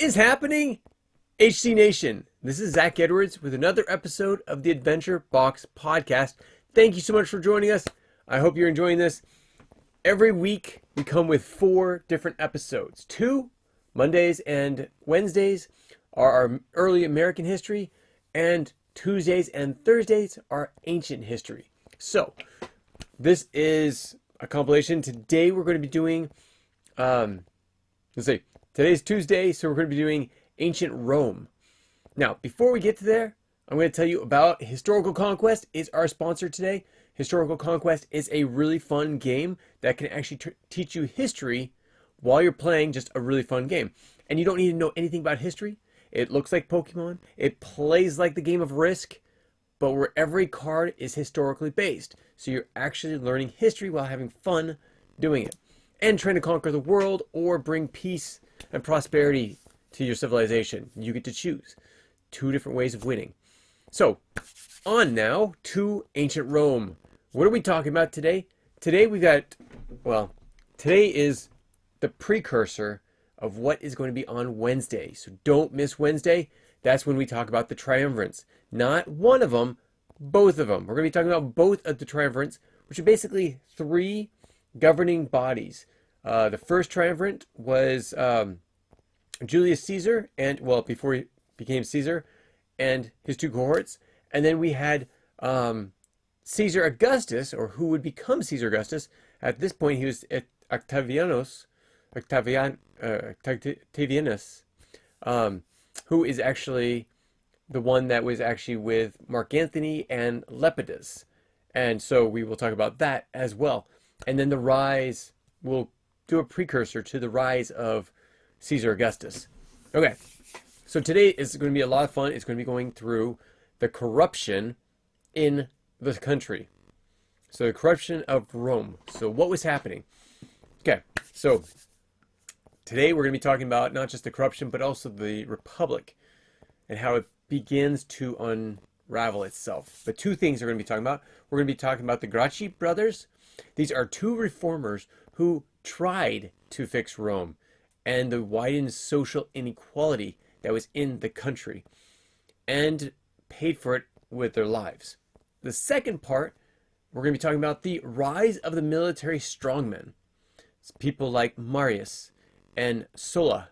is happening, HC Nation? This is Zach Edwards with another episode of the Adventure Box Podcast. Thank you so much for joining us. I hope you're enjoying this. Every week we come with 4 different episodes. 2 Mondays and Wednesdays are our early American history, and Tuesdays and Thursdays are ancient history. So this is a compilation. Today we're going to be doing, today's Tuesday, so we're going to be doing ancient Rome. Now, before we get to there, I'm going to tell you about Historical Conquest is our sponsor today. Historical Conquest is a really fun game that can actually teach you history while you're playing just a really fun game. And you don't need to know anything about history. It looks like Pokemon. It plays like the game of Risk, but where every card is historically based. So you're actually learning history while having fun doing it. And trying to conquer the world or bring peace and prosperity to your civilization. You get to choose 2 different ways of winning. So, on now to ancient Rome. What are we talking about today? Today is the precursor of what is going to be on Wednesday. So don't miss Wednesday. That's when we talk about the triumvirates. Not one of them, both of them. We're going to be talking about both of the triumvirates, which are basically 3 governing bodies. The first triumvirate was Julius Caesar, before he became Caesar, and his 2 cohorts. And then we had Caesar Augustus, or who would become Caesar Augustus. At this point, he was Octavianus, who is actually the one that was actually with Mark Antony and Lepidus. And so we will talk about that as well. And then the rise, we'll do a precursor to the rise of Caesar Augustus. Okay, so today is going to be a lot of fun. It's going to be going through the corruption in the country. So the corruption of Rome. So what was happening? Okay, so today we're going to be talking about not just the corruption, but also the Republic and how it begins to unravel itself. The 2 things we're going to be talking about. We're going to be talking about the Gracchi brothers. These are 2 reformers who tried to fix Rome and the widened social inequality that was in the country and paid for it with their lives. The second part, we're going to be talking about the rise of the military strongmen. It's people like Marius and Sulla,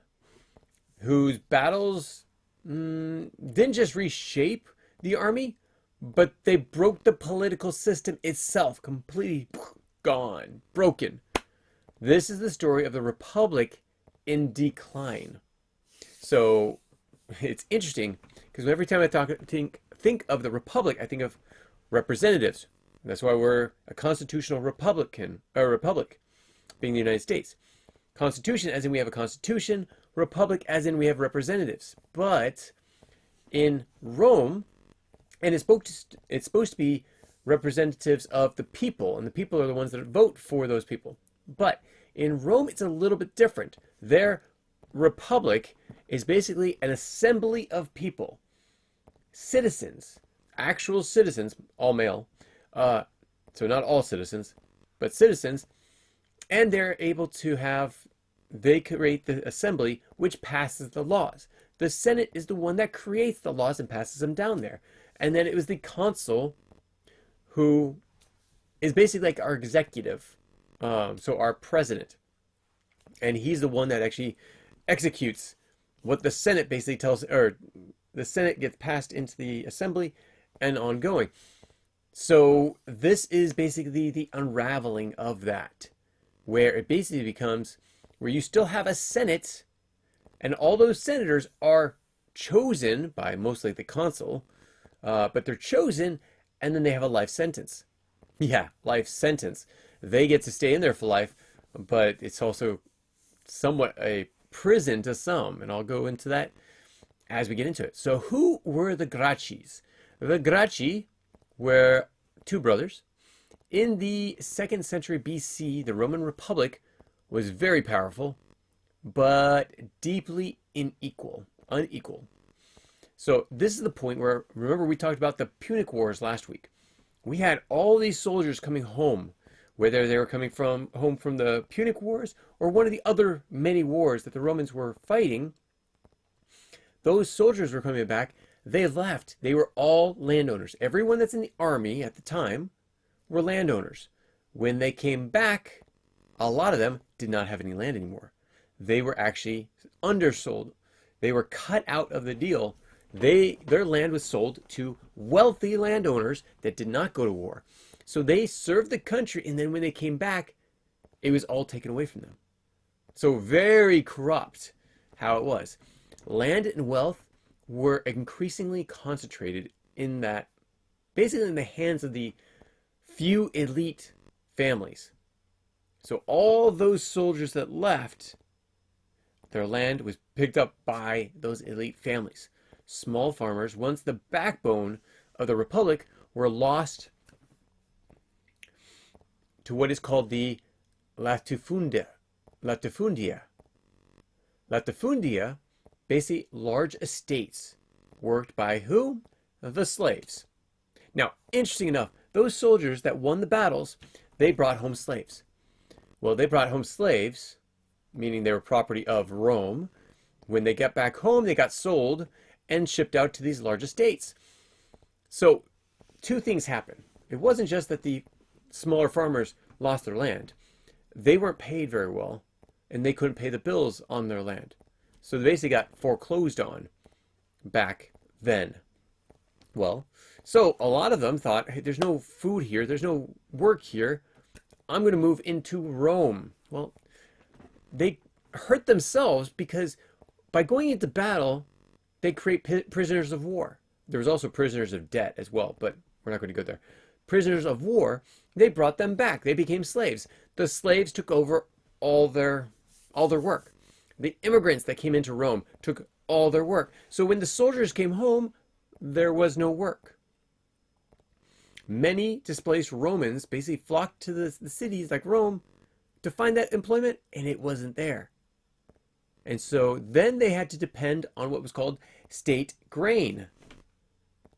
whose battles didn't just reshape the army, but they broke the political system itself, completely gone, broken. This is the story of the Republic in decline. So it's interesting because every time I think of the Republic, I think of representatives. That's why we're a constitutional republic, being the United States. Constitution as in we have a constitution, republic as in we have representatives. But in Rome, and it's supposed to be representatives of the people, and the people are the ones that vote for those people. But in Rome, it's a little bit different. Their republic is basically an assembly of people, citizens, actual citizens, all male, so not all citizens, but citizens, and they're able to they create the assembly which passes the laws. The Senate is the one that creates the laws and passes them down there. And then it was the consul who is basically like our executive, so our president. And he's the one that actually executes what the Senate basically tells, or the Senate gets passed into the assembly and ongoing. So this is basically the unraveling of that, where it basically becomes where you still have a Senate, and all those senators are chosen by mostly the consul, but they're chosen, and then they have a life sentence. Yeah, life sentence. They get to stay in there for life, but it's also somewhat a prison to some, and I'll go into that as we get into it. So who were the Gracchis? The Gracchi were 2 brothers. In the 2nd century BC, the Roman Republic was very powerful, but deeply unequal. So this is the point where, remember we talked about the Punic Wars last week. We had all these soldiers coming home, whether they were coming home from the Punic Wars or one of the other many wars that the Romans were fighting. those soldiers were coming back. They left. They were all landowners. Everyone that's in the army at the time were landowners. When they came back, a lot of them did not have any land anymore. They were actually undersold. They were cut out of the deal. Their land was sold to wealthy landowners that did not go to war. So they served the country, and then when they came back, it was all taken away from them. So very corrupt how it was. Land and wealth were increasingly concentrated in that, basically in the hands of the few elite families. So all those soldiers that left, their land was picked up by those elite families. Small farmers, once the backbone of the republic, were lost to what is called the latifundia. Latifundia, basically large estates worked by who? The slaves. Now, interesting enough, those soldiers that won the battles, they brought home slaves. Well, they brought home slaves, meaning they were property of Rome. When they got back home, they got sold and shipped out to these large estates. So, two things happened. It wasn't just that the smaller farmers lost their land. They weren't paid very well, and they couldn't pay the bills on their land. So they basically got foreclosed on back then. Well, so a lot of them thought, hey, there's no food here, there's no work here, I'm going to move into Rome. Well, they hurt themselves because by going into battle, they create prisoners of war. There was also prisoners of debt as well, but we're not going to go there. Prisoners of war, they brought them back. They became slaves. The slaves took over all their work. The immigrants that came into Rome took all their work. So when the soldiers came home, there was no work. Many displaced Romans basically flocked to the cities like Rome to find that employment, and it wasn't there. And so then they had to depend on what was called state grain.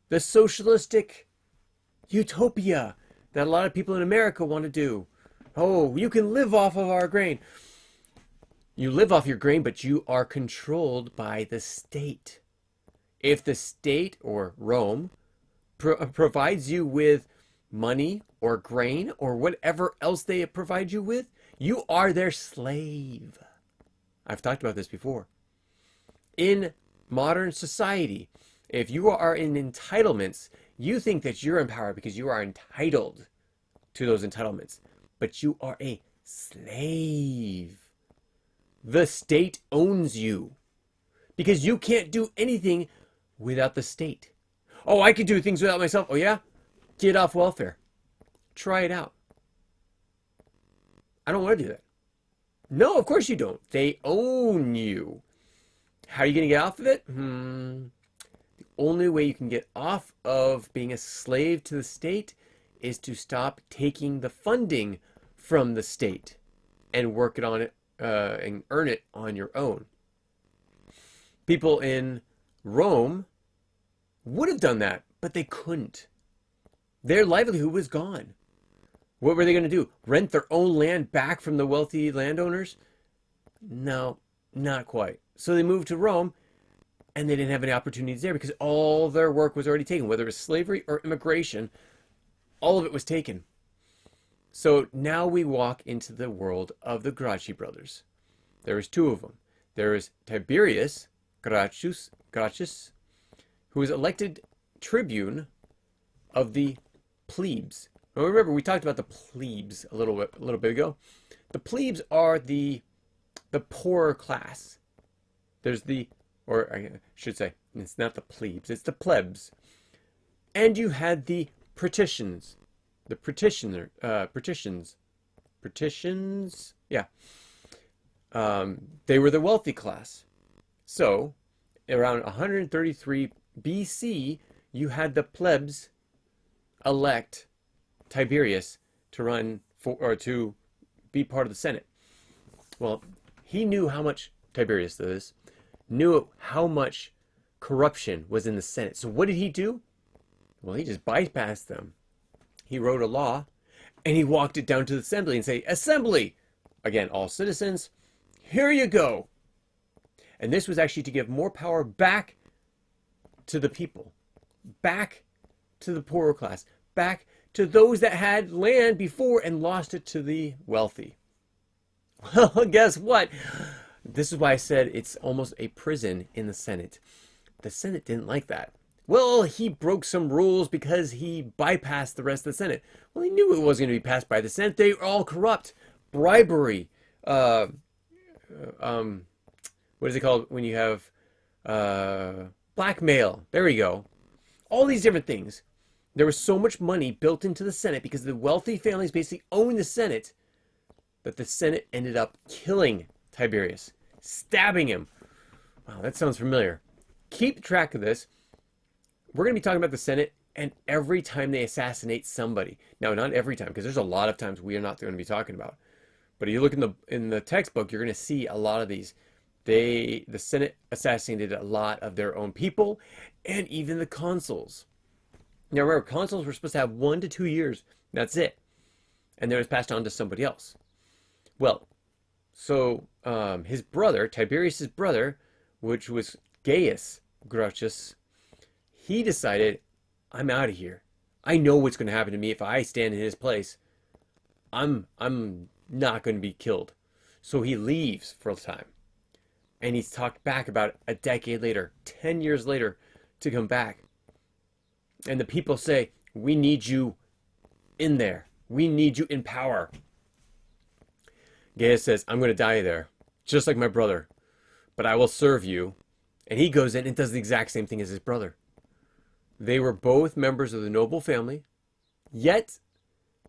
The socialistic utopia that a lot of people in America want to do. Oh, you can live off of our grain. You live off your grain, but you are controlled by the state. If the state, or Rome, provides you with money or grain or whatever else they provide you with, you are their slave. I've talked about this before. In modern society, if you are in entitlements, you think that you're in power because you are entitled to those entitlements, but you are a slave. The state owns you because you can't do anything without the state. Oh, I can do things without myself. Oh yeah? Get off welfare. Try it out. I don't want to do that. No, of course you don't. They own you. How are you going to get off of it? The only way you can get off of being a slave to the state is to stop taking the funding from the state and work it on it and earn it on your own. People in Rome would have done that, but they couldn't. Their livelihood was gone. What were they going to do? Rent their own land back from the wealthy landowners? No, not quite. So they moved to Rome, and they didn't have any opportunities there because all their work was already taken, whether it was slavery or immigration, all of it was taken. So now we walk into the world of the Gracchi brothers. There is two of them. There is Tiberius Gracchus, who was elected tribune of the Plebs. Now remember, we talked about the Plebs a little bit ago. The Plebs are the poorer class. There's or I should say, it's not the Plebs, it's the Plebs. And you had the patricians. The patricians, yeah. They were the wealthy class. So, around 133 BC, you had the plebs elect Tiberius to run for, or to be part of the Senate. Well, he knew how much, Tiberius knew how much corruption was in the Senate. So what did he do? Well, he just bypassed them. He wrote a law, and he walked it down to the assembly and say, "Assembly, again, all citizens, here you go." And this was actually to give more power back to the people, back to the poorer class, back to those that had land before and lost it to the wealthy. Well, guess what? This is why I said it's almost a prison in the Senate. The Senate didn't like that. Well, he broke some rules because he bypassed the rest of the Senate. Well, he knew it wasn't going to be passed by the Senate. They were all corrupt. Bribery. What is it called when you have blackmail? There we go. All these different things. There was so much money built into the Senate because the wealthy families basically owned the Senate that the Senate ended up killing Tiberius, stabbing him. Wow, that sounds familiar. Keep track of this. We're going to be talking about the Senate and every time they assassinate somebody. Now, not every time, because there's a lot of times we are not going to be talking about. But if you look in the textbook, you're going to see a lot of these. The Senate assassinated a lot of their own people and even the consuls. Now remember, consuls were supposed to have 1 to 2 years. That's it. And then it was passed on to somebody else. Well, so his brother, Tiberius's brother, which was Gaius Gracchus, he decided, I'm out of here. I know what's going to happen to me if I stand in his place. I'm not going to be killed. So he leaves for a time. And he's talked back about a decade later, 10 years later, to come back. And the people say, we need you in there. We need you in power. Gaius says, I'm going to die there, just like my brother. But I will serve you. And he goes in and does the exact same thing as his brother. They were both members of the noble family, yet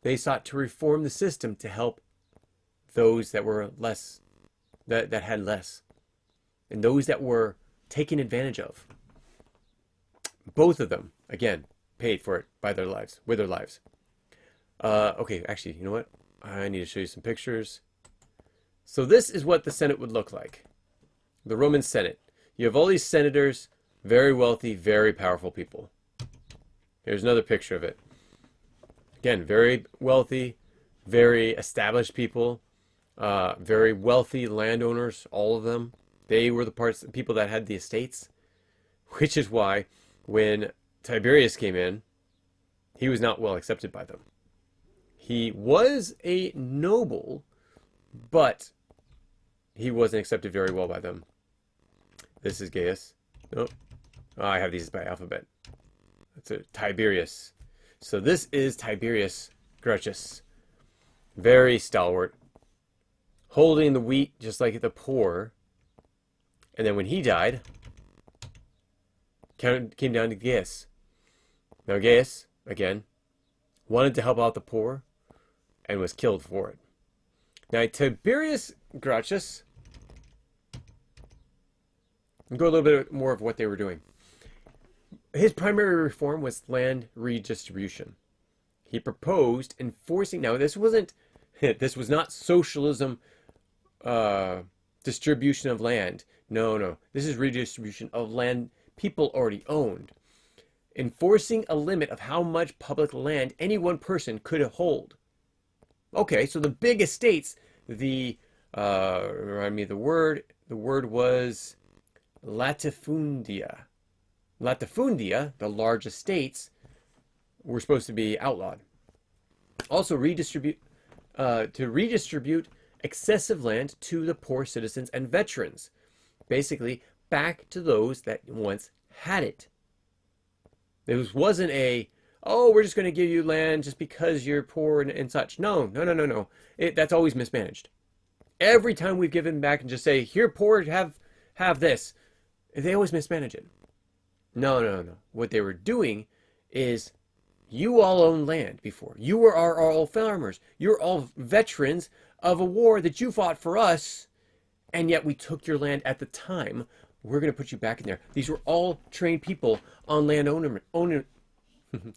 they sought to reform the system to help those that were less, that had less, and those that were taken advantage of. Both of them, again, paid for it by their lives, with their lives. Okay, actually, you know what? I need to show you some pictures. So this is what the Senate would look like. The Roman Senate. You have all these senators, very wealthy, very powerful people. Here's another picture of it. Again, very wealthy, very established people, very wealthy landowners, all of them. They were the people that had the estates, which is why when Tiberius came in, he was not well accepted by them. He was a noble, but he wasn't accepted very well by them. This is Gaius. Nope. Oh, I have these by alphabet. That's a Tiberius. So this is Tiberius Gracchus. Very stalwart. Holding the wheat just like the poor. And then when he died, came down to Gaius. Now Gaius, again, wanted to help out the poor and was killed for it. Now Tiberius Gracchus, go a little bit more of what they were doing. His primary reform was land redistribution. He proposed enforcing, now this was not socialism distribution of land. No. This is redistribution of land people already owned. Enforcing a limit of how much public land any one person could hold. Okay, so the big estates, remind me of the word was latifundia. Latifundia, the large estates, were supposed to be outlawed. Also to redistribute excessive land to the poor citizens and veterans. Basically, back to those that once had it. This wasn't we're just going to give you land just because you're poor and such. No. That's always mismanaged. Every time we've given back and just say, here, poor, have this. They always mismanage it. No. What they were doing is, you all owned land before. You were all farmers. You're all veterans of a war that you fought for us, and yet we took your land at the time. We're going to put you back in there. These were all trained people on land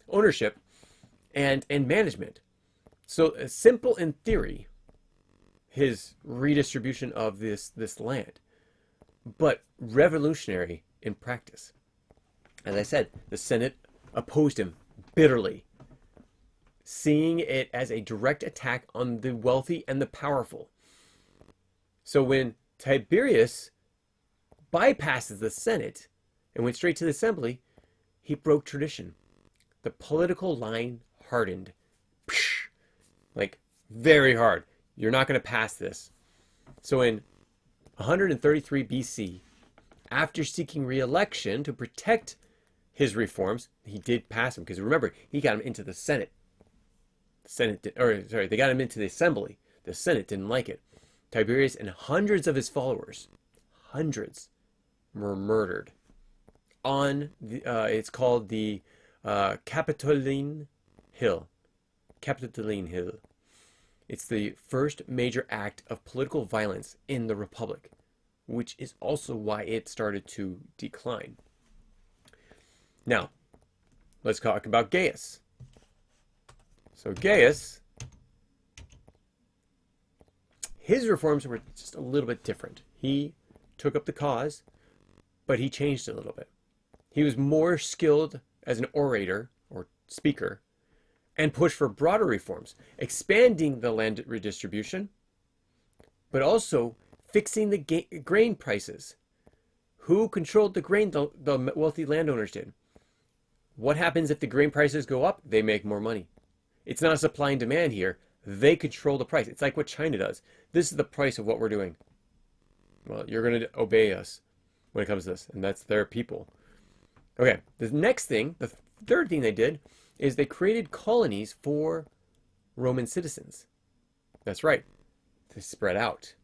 ownership and management. So simple in theory, his redistribution of this land, but revolutionary in practice. As I said, the Senate opposed him bitterly, seeing it as a direct attack on the wealthy and the powerful. So when Tiberius bypasses the Senate and went straight to the assembly, he broke tradition. The political line hardened. Psh, like, very hard. You're not going to pass this. So in 133 BC, after seeking re-election to protect his reforms, he did pass them. Because remember, he got him into the Senate. They got him into the assembly. The Senate didn't like it. Tiberius and hundreds of his followers, were murdered on it's called the Capitoline Hill. Capitoline Hill. It's the first major act of political violence in the Republic, which is also why it started to decline. Now, let's talk about Gaius. So Gaius, his reforms were just a little bit different. He took up the cause, but he changed it a little bit. He was more skilled as an orator or speaker and pushed for broader reforms, expanding the land redistribution, but also fixing the grain prices. Who controlled the grain? The wealthy landowners did. What happens if the grain prices go up? They make more money. It's not a supply and demand here. They control the price. It's like what China does. This is the price of what we're doing. Well, you're going to obey us when it comes to this, and that's their people. Okay, the next thing, the third thing they did, is they created colonies for Roman citizens. That's right, to spread out.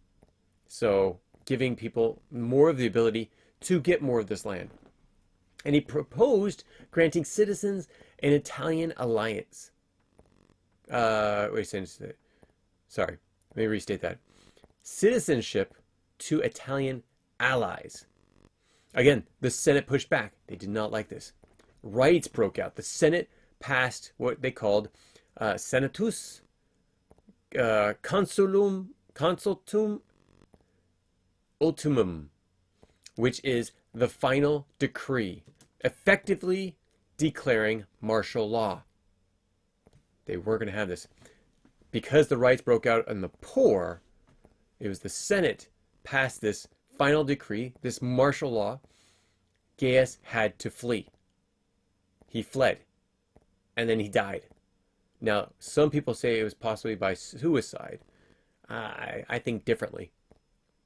So giving people more of the ability to get more of this land. And he proposed granting citizens an Italian alliance. Sorry, let me restate that. Citizenship to Italian allies. Again, the Senate pushed back. They did not like this. Riots broke out. The Senate passed what they called Senatus Consultum Ultimum, which is the final decree, effectively declaring martial law. They were going to have this. Because the riots broke out in the poor, it was the Senate passed this final decree, this martial law. Gaius had to flee. He fled. And then he died. Now, some people say it was possibly by suicide. I think differently.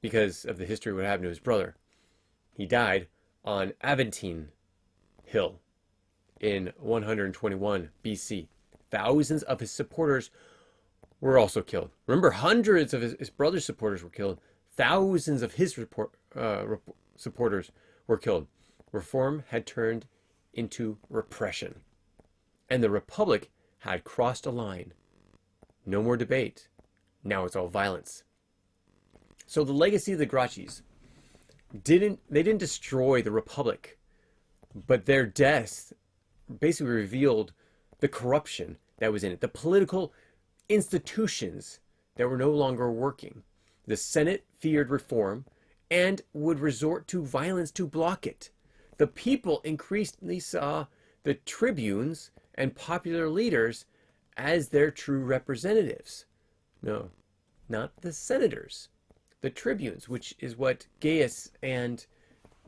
Because of the history of what happened to his brother. He died on Aventine Hill in 121 BC. Thousands of his supporters were also killed. Remember, hundreds of his brother's supporters were killed. Thousands of his supporters were killed. Reform had turned into repression. And the Republic had crossed a line. No more debate. Now it's all violence. So the legacy of the Gracchus didn't destroy the Republic, but their deaths basically revealed the corruption that was in it, the political institutions that were no longer working. The Senate feared reform and would resort to violence to block it. The people increasingly saw the tribunes and popular leaders as their true representatives. No, not the senators. The tribunes, which is what Gaius and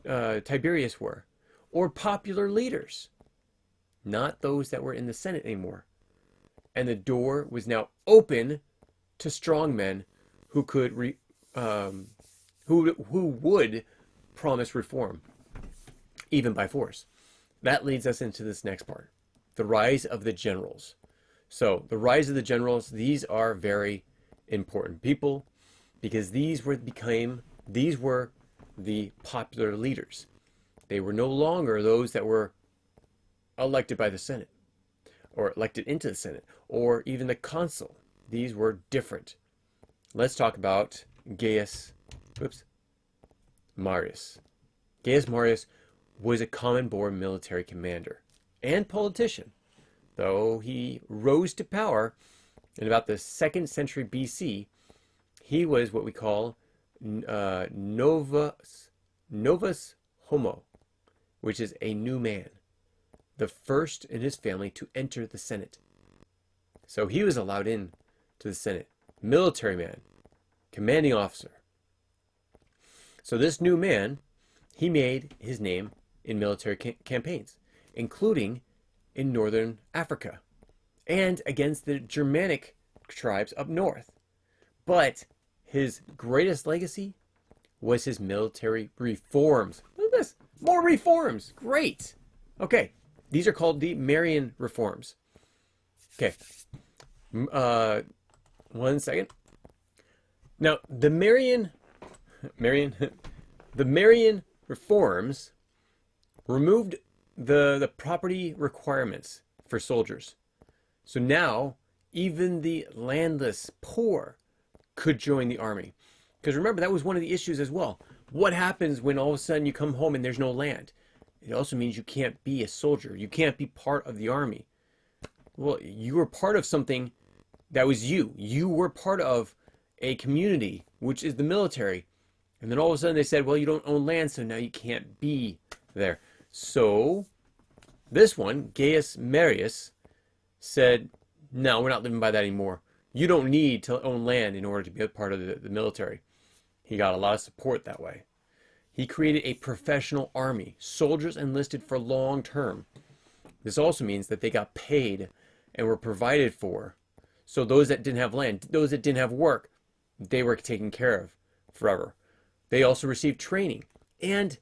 Tiberius were, or popular leaders, not those that were in the Senate anymore. And the door was now open to strong men who could who would promise reform, even by force. That leads us into this next part, the rise of the generals. So the rise of the generals, these are very important people, because these were the popular leaders. They were no longer those that were elected by the Senate, or elected into the Senate, or even the consul. These were different. Let's talk about Gaius Marius. Gaius Marius was a common-born military commander and politician, though he rose to power in about the 2nd century BC. He was what we call novus homo, which is a new man, the first in his family to enter the Senate. So he was allowed in to the Senate. Military man, commanding officer. So this new man, he made his name in military campaigns. including in northern Africa, and against the Germanic tribes up north. But his greatest legacy was his military reforms. Look at this. More reforms. Great. Okay. These are called the Marian reforms. Okay. 1 second. Now, the Marian reforms removed the property requirements for soldiers. So now, even the landless poor could join the army. Because remember, that was one of the issues as well. What happens when all of a sudden you come home and there's no land? It also means you can't be a soldier. You can't be part of the army. Well, you were part of something that was you. You were part of a community, which is the military. And then all of a sudden they said, well, you don't own land, so now you can't be there. So this one, Gaius Marius, said, no, we're not living by that anymore. You don't need to own land in order to be a part of the military. He got a lot of support that way. He created a professional army, soldiers enlisted for long term. This also means that they got paid and were provided for. So those that didn't have land, those that didn't have work, they were taken care of forever. They also received training. And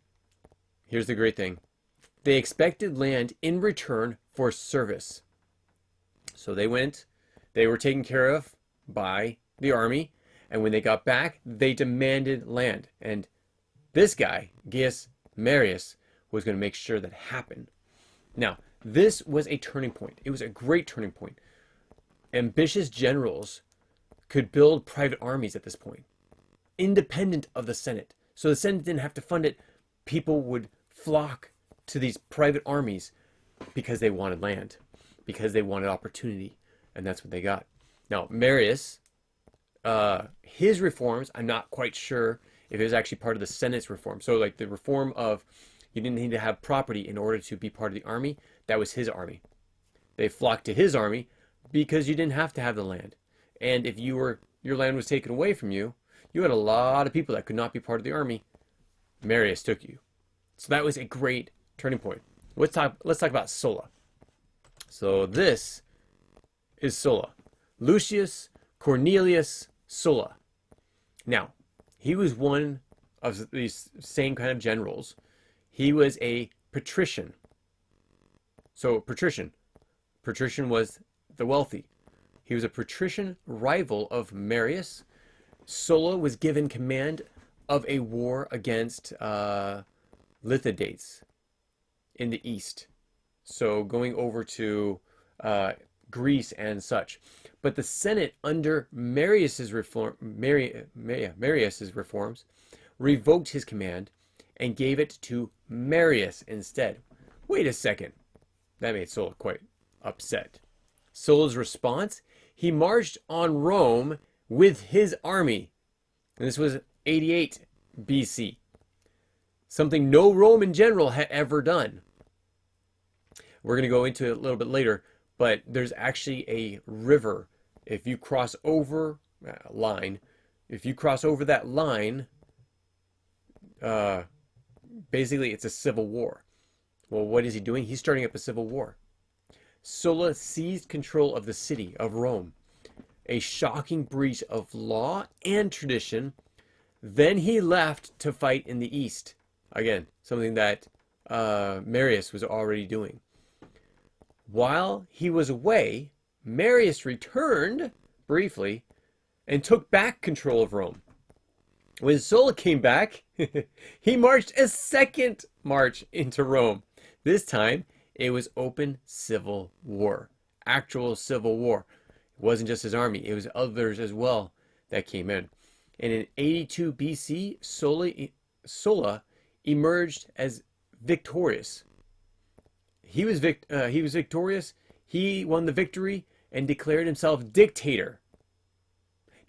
here's the great thing. They expected land in return for service. So they were taken care of by the army. And when they got back, they demanded land. And this guy, Gaius Marius, was going to make sure that happened. Now, this was a turning point. It was a great turning point. Ambitious generals could build private armies at this point, independent of the Senate. So the Senate didn't have to fund it. People would flock to these private armies because they wanted land, because they wanted opportunity, and that's what they got. Now, Marius, his reforms, I'm not quite sure if it was actually part of the Senate's reform. So like the reform of you didn't need to have property in order to be part of the army, that was his army. They flocked to his army because you didn't have to have the land. And if your land was taken away from you, you had a lot of people that could not be part of the army. Marius took you. So that was a great turning point. Let's talk about Sulla. So this is Sulla. Lucius Cornelius Sulla. Now, he was one of these same kind of generals. He was a patrician. So patrician was the wealthy. He was a patrician rival of Marius. Sulla was given command of a war against Mithridates in the east. So going over to Greece and such. But the Senate under Marius's reforms revoked his command and gave it to Marius instead. Wait a second. That made Sulla quite upset. Sulla's response? He marched on Rome with his army. And this was 88 BC. Something no Roman general had ever done. We're going to go into it a little bit later, but there's actually a river. If you cross over that line, basically it's a civil war. Well, what is he doing? He's starting up a civil war. Sulla seized control of the city of Rome, a shocking breach of law and tradition. Then he left to fight in the east. Again, something that Marius was already doing. While he was away, Marius returned briefly and took back control of Rome. When Sulla came back, he marched a second march into Rome. This time, it was open civil war, actual civil war. It wasn't just his army, it was others as well that came in. And in 82 BC, Sulla emerged as victorious. He was victorious. He won the victory and declared himself dictator.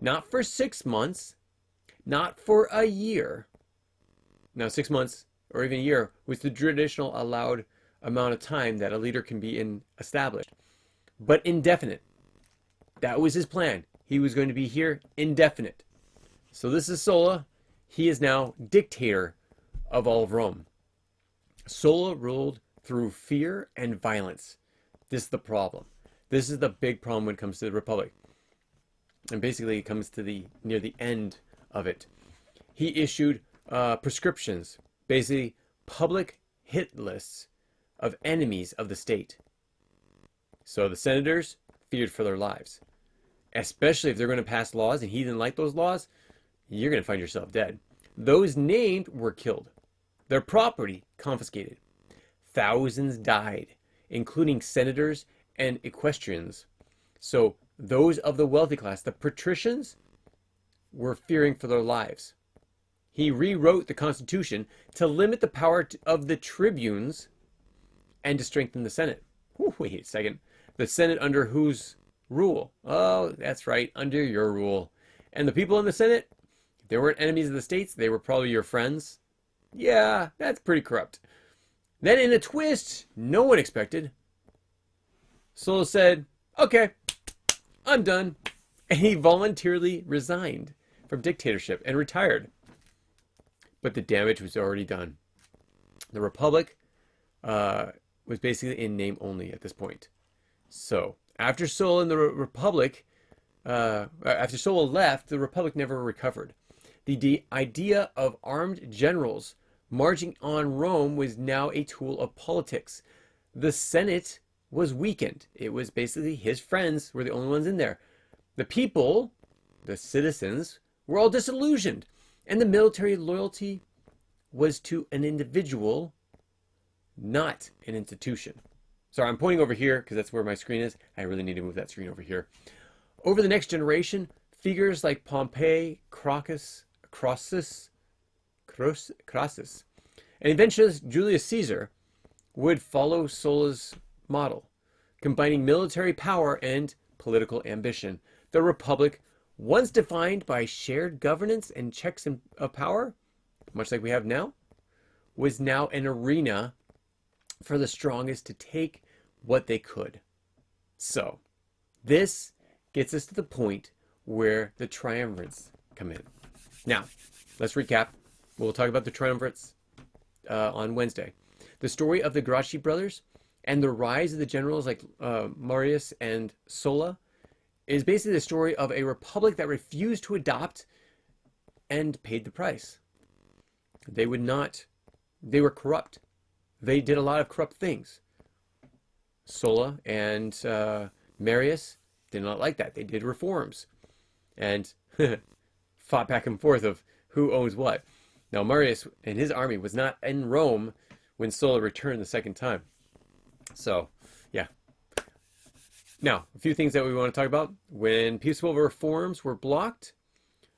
Not for 6 months, not for a year. Now, 6 months or even a year was the traditional allowed amount of time that a leader can be established, but indefinite. That was his plan. He was going to be here indefinite. So this is Sulla. He is now dictator of all of Rome. Sulla ruled through fear and violence. This is the problem. This is the big problem when it comes to the Republic. And basically it comes to near the end of it. He issued prescriptions, basically public hit lists of enemies of the state. So the senators feared for their lives. Especially if they're going to pass laws and he didn't like those laws, you're going to find yourself dead. Those named were killed. Their property confiscated. Thousands died, including senators and equestrians. So those of the wealthy class, the patricians, were fearing for their lives. He rewrote the Constitution to limit the power of the tribunes and to strengthen the Senate. Wait a second. The Senate under whose rule? Oh, that's right, under your rule. And the people in the Senate, they weren't enemies of the states. They were probably your friends. Yeah, that's pretty corrupt. Then in a twist no one expected, Sulla said, okay, I'm done. And he voluntarily resigned from dictatorship and retired. But the damage was already done. The Republic was basically in name only at this point. So after Sulla and the Republic, after Sulla left, the Republic never recovered. The idea of armed generals marching on Rome was now a tool of politics. The Senate was weakened. It was basically his friends were the only ones in there. The people, the citizens, were all disillusioned. And the military loyalty was to an individual, not an institution. Sorry, I'm pointing over here because that's where my screen is. I really need to move that screen over here. Over the next generation, figures like Pompey, Crassus, and eventually Julius Caesar would follow Sulla's model, combining military power and political ambition. The Republic, once defined by shared governance and checks of power, much like we have now, was now an arena for the strongest to take what they could. So, this gets us to the point where the triumvirates come in. Now, let's recap. We'll talk about the triumvirates on Wednesday. The story of the Gracchi brothers and the rise of the generals like Marius and Sulla is basically the story of a republic that refused to adopt and paid the price. They were corrupt. They did a lot of corrupt things. Sulla and Marius did not like that. They did reforms and fought back and forth of who owns what. Now, Marius and his army was not in Rome when Sulla returned the second time. So, yeah. Now, a few things that we want to talk about. When peaceful reforms were blocked,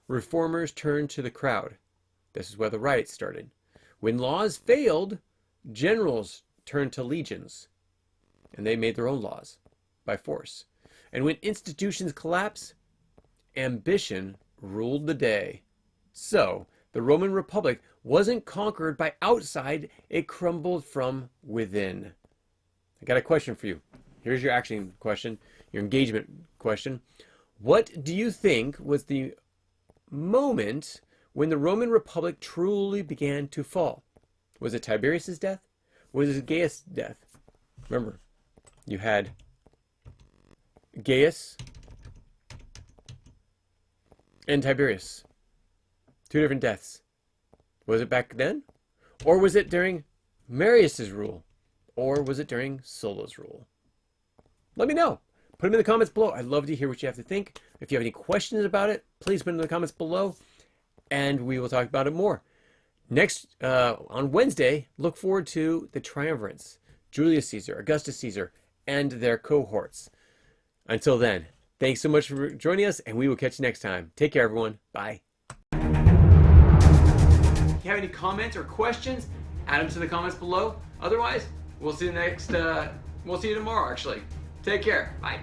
reformers turned to the crowd. This is where the riots started. When laws failed, generals turned to legions, and they made their own laws by force. And when institutions collapsed, ambition ruled the day. So, the Roman Republic wasn't conquered by outside, it crumbled from within. I got a question for you. Here's your action question, your engagement question. What do you think was the moment when the Roman Republic truly began to fall? Was it Tiberius' death? Was it Gaius' death? Remember, you had Gaius and Tiberius. Two different deaths. Was it back then? Or was it during Marius' rule? Or was it during Sulla's rule? Let me know. Put them in the comments below. I'd love to hear what you have to think. If you have any questions about it, please put them in the comments below, and we will talk about it more. Next, on Wednesday, look forward to the triumvirates, Julius Caesar, Augustus Caesar, and their cohorts. Until then, thanks so much for joining us, and we will catch you next time. Take care, everyone. Bye. If you have any comments or questions, add them to the comments below. Otherwise, we'll see you tomorrow, actually. Take care. Bye.